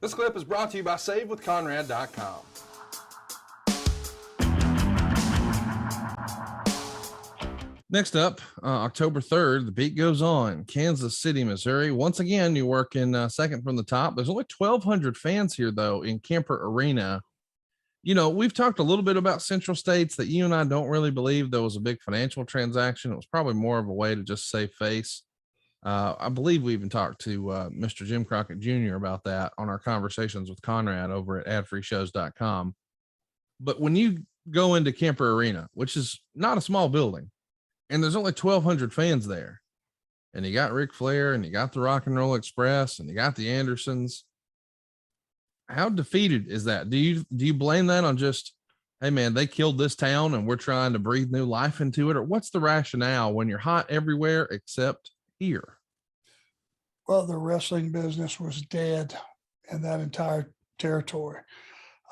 This clip is brought to you by SaveWithConrad.com. Next up, October 3rd, the beat goes on. Kansas City, Missouri. Once again, you work in second from the top. There's only 1,200 fans here, though, in Kemper Arena. You know, we've talked a little bit about Central States that you and I don't really believe there was a big financial transaction. It was probably more of a way to just save face. I believe we even talked to Mr. Jim Crockett Jr. about that on our conversations with Conrad over at adfreeshows.com. But when you go into Kemper Arena, which is not a small building, and there's only 1,200 fans there, and you got Ric Flair, and you got the Rock and Roll Express, and you got the Andersons, how defeated is that? Do you blame that on just, hey man, they killed this town and we're trying to breathe new life into it? Or what's the rationale when you're hot everywhere except here? Well, the wrestling business was dead in that entire territory.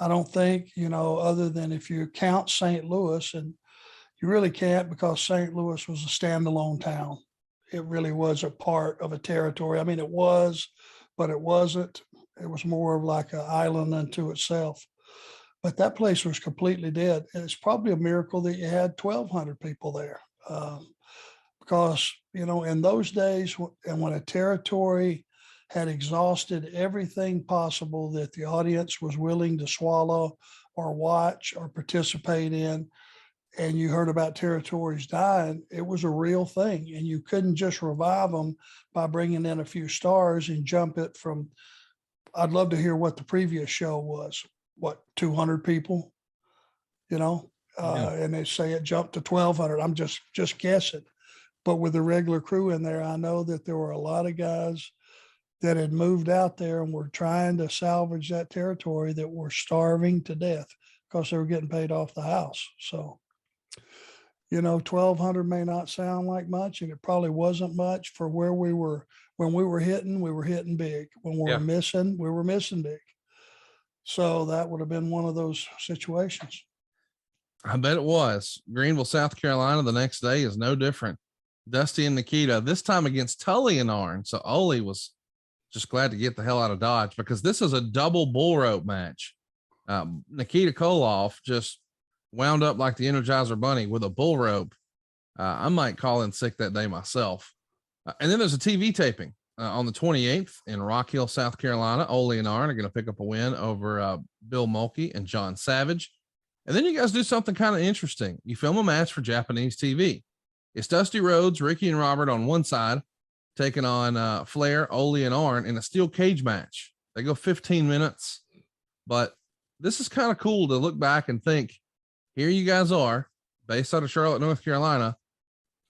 I don't think, other than if you count St. Louis, and you really can't, because St. Louis was a standalone town. It really was a part of a territory. I mean, it was, but it wasn't. It was more of like an island unto itself. But that place was completely dead. And it's probably a miracle that you had 1,200 people there. Because, in those days, and when a territory had exhausted everything possible that the audience was willing to swallow or watch or participate in, and you heard about territories dying, it was a real thing. And you couldn't just revive them by bringing in a few stars and jump it from, I'd love to hear what the previous show was. 200 people, and they say it jumped to 1,200. I'm just guessing. But with the regular crew in there, I know that there were a lot of guys that had moved out there and were trying to salvage that territory that were starving to death because they were getting paid off the house. So, 1,200 may not sound like much, and it probably wasn't much for where we were. When we were hitting big. When we were missing big. So that would have been one of those situations. I bet it was. Greenville, South Carolina, the next day is no different. Dusty and Nikita, this time against Tully and Arn. So Ole was just glad to get the hell out of Dodge, because this is a double bull rope match. Nikita Koloff just wound up like the Energizer Bunny with a bull rope. I might call in sick that day myself. And then there's a TV taping on the 28th in Rock Hill, South Carolina. Ole and Arn are going to pick up a win over Bill Mulkey and John Savage. And then you guys do something kind of interesting. You film a match for Japanese TV. It's Dusty Rhodes, Ricky, and Robert on one side, taking on Flair, Ole, and Arn in a steel cage match. They go 15 minutes. But this is kind of cool to look back and think, here you guys are, based out of Charlotte, North Carolina,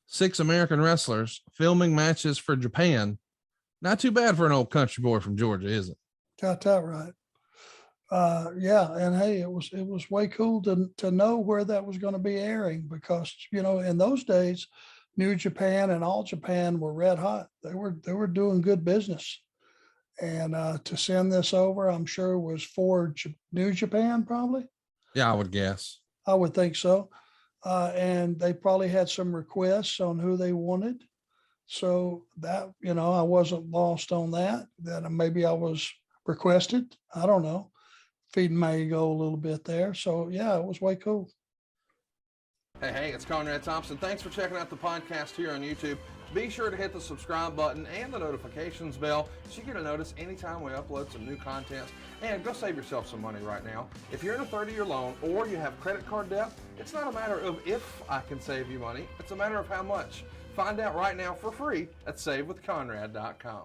6 American wrestlers filming matches for Japan. Not too bad for an old country boy from Georgia, is it? Got that right. Yeah. And hey, it was way cool to know where that was going to be airing, because, in those days, New Japan and All Japan were red hot. They were doing good business. And to send this over, I'm sure it was for New Japan, probably. Yeah, I would guess. I would think so. And they probably had some requests on who they wanted. So that, I wasn't lost on that maybe I was requested. I don't know. Feeding my ego a little bit there. So yeah, it was way cool. Hey, it's Conrad Thompson. Thanks for checking out the podcast here on YouTube. Be sure to hit the subscribe button and the notifications bell so you get a notice anytime we upload some new content. And go save yourself some money right now. If you're in a 30-year loan or you have credit card debt, it's not a matter of if I can save you money. It's a matter of how much. Find out right now for free at SaveWithConrad.com.